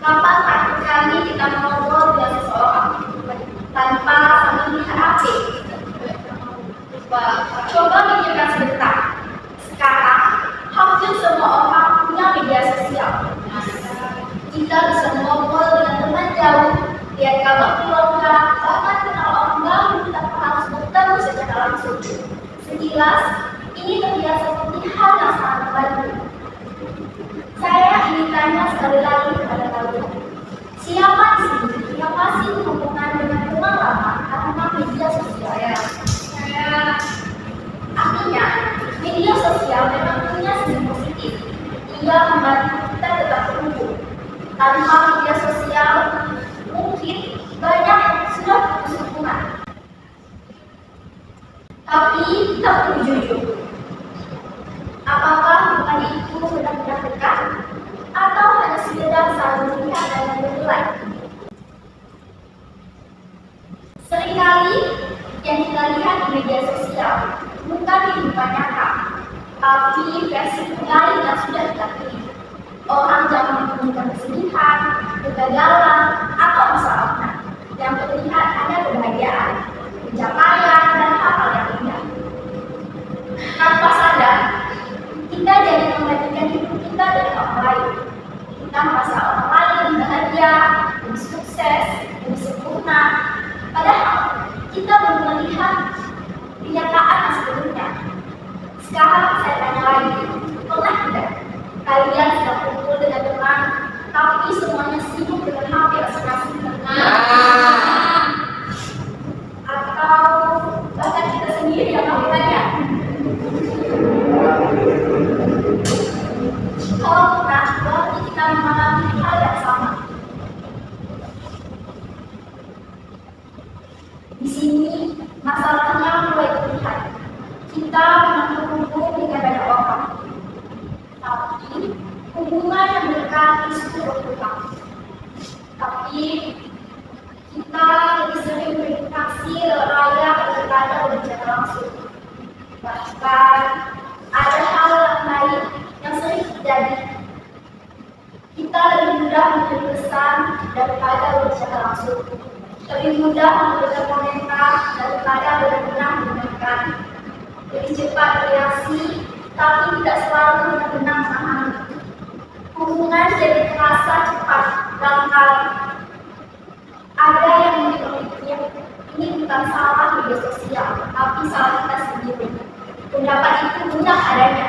Kapan terakhir kali kita ngobrol dengan seseorang tanpa sambil melihat HP? Coba pikirkan sebentar. Sekarang, hampir semua orang punya media sosial. Kita bisa ngobrol dengan teman jauh, lihat kabar keluarga, bahkan kenal orang baru tanpa harus bertemu secara langsung. Sekilas, ini terlihat seperti hal yang sangat membantu. Saya ingin tanya sekali lagi kepada kalian. Siapa sih yang masih berhubungan dengan teman lama karena media sosial? Saya. Artinya, media sosial memang punya sisi positif. Ia membantu kita tetap terhubung. Tanpa media sosial, mungkin banyak yang sudah putus hubungan. Tapi kita perlu jujur. Apakah hubungan itu benar-benar dekat atau hanya sekedar saling melihat dan bernilai? Seringkali yang kita lihat di media sosial bukan kehidupan nyata, tapi versi terbaik yang sudah kita pilih. Orang jangan menunjukkan kesedihan, kegagalan, atau masalahnya. Yang terlihat hanya kebahagiaan, pencapaian, dan hal-hal yang indah. Tanpa sadar, kita jadi membandingkan hidup kita dengan orang lain. Kita merasa orang lain lebih bahagia, lebih sukses, lebih sempurna. Padahal kita belum melihat kenyataan yang sebelumnya. Sekarang saya tanya lagi, pernah tidak kalian sedang kumpul dengan teman, tapi semuanya sibuk dengan HP masing-masing? Atau bahkan kita sendiri yang melakukannya? Kalau pernah, berarti kita mengalami hal yang sama. Di sini, masalahnya mulai terlihat. Kita memang terhubung dengan banyak orang, tapi hubungan yang dekat justru berkurang. Tapi kita lebih sering berinteraksi lewat layar daripada berbicara langsung. Bahkan ada hal lain yang sering terjadi. Kita lebih mudah mengirim pesan daripada berbicara langsung. Lebih mudah memberikan komentar daripada benar-benar mendengarkan. Lebih cepat bereaksi, tapi tidak selalu benar-benar memahami. Hubungan jadi terasa cepat dangkal. Ada yang berpikir ini bukan salah media sosial, tapi salah kita sendiri. Pendapat itu mudah adanya.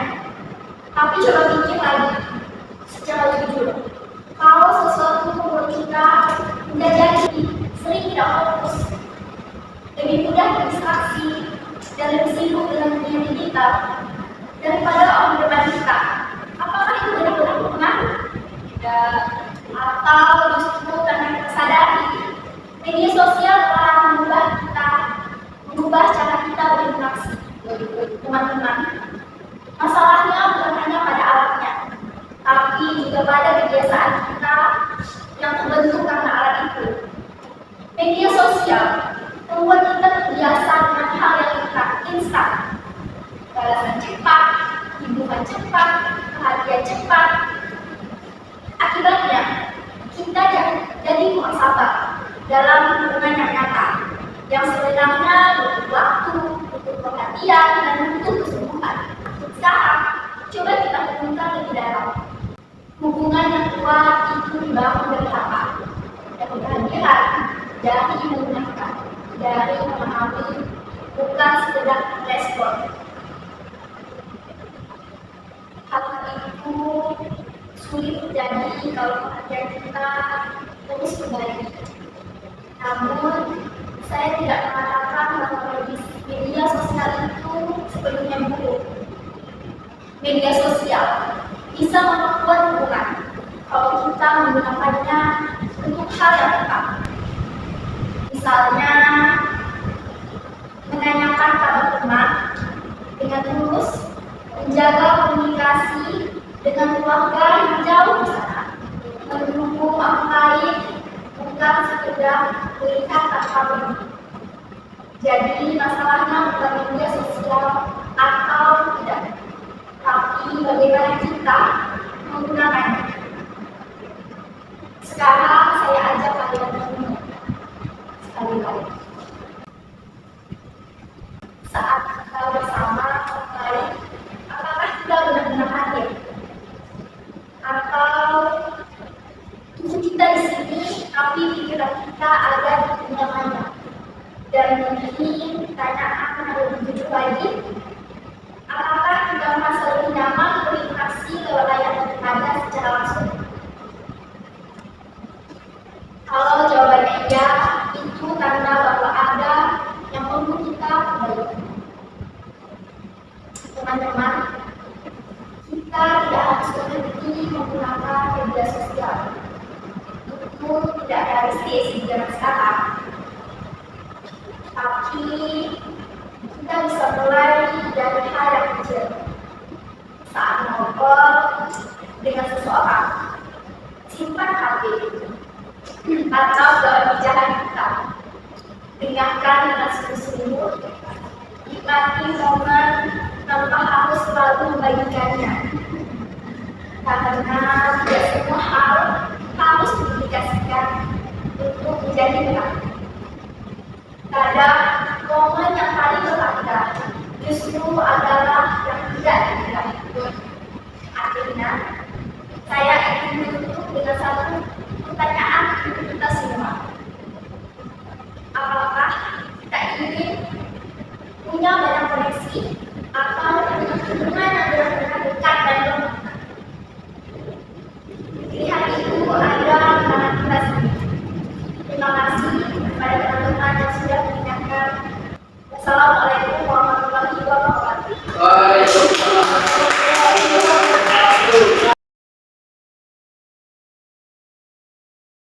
Tapi coba pikir lagi, secara jujur. Kalau sesuatu membuat kita mudah jadi, sering tidak fokus, lebih mudah distraksi, dan lebih sibuk dengan dunia digital daripada orang di depan kita. Apakah itu benar-benar berpengaruh? Atau justru karena kita sadari media sosial telah mengubah cara kita berinteraksi? Teman-teman, masalahnya bukan hanya pada alatnya, tapi juga pada kebiasaan kita yang terbentuk karena alat itu. Media sosial membuat kita terbiasa dengan hal yang instan, balasan cepat, hiburan cepat, perhatian cepat. Akibatnya, kita jadi kurang sabar dalam hubungan yang nyata, yang sebenarnya butuh waktu, butuh perhatian, dan butuh kesungguhan. Sekarang, coba kita renungkan lebih dalam. Hubungan yang kuat itu dibangun dari apa? Dari kehadiran, dari mendengarkan, dari memahami, bukan sekedar respon. Hal itu sulit terjadi kalau perhatian kita terus berbalik. Namun, saya tidak mengatakan bahwa media sosial itu sepenuhnya buruk. Media sosial bisa memperkuat hubungan kalau kita menggunakannya untuk hal yang tepat. Misalnya, menanyakan kabar teman dengan tulus, menjaga komunikasi dengan keluarga yang jauh di sana, mendukung orang lain, bukan sekedar melihat tanpa beri. Jadi masalahnya bukan media sosial atau tidak, tapi bagaimana kita menggunakannya. Sekarang saya ajak kalian merenung sekali lagi. Saat kita bersama kembali, apakah kita benar-benar hadir? Atau tubuh kita di sini, tapi pikiran kita ada di dunia maya? Dan mungkin pertanyaan yang lebih jujur lagi, apakah kita merasa lebih nyaman berinteraksi lewat layar daripada secara langsung? Kalau jawabannya iya, itu tanda bahwa ada yang perlu kita perbaiki. Teman-teman, kita tidak harus berhenti menggunakan media sosial. Itu tidak realistis di zaman sekarang. Tapi kita bisa mulai dari hal yang kecil. Saat ngobrol dengan seseorang, simpan HP atau dalam bicara kita. Dengarkan dengan sungguh-sungguh, nikmati momen tanpa harus selalu membagikannya. Karena tidak semua hal harus dipublikasikan untuk menjadi benar. Kadang momen yang paling berharga justru adalah yang tidak dibilang. Akhirnya, saya ingin menutup dengan satu pertanyaan untuk kita semua.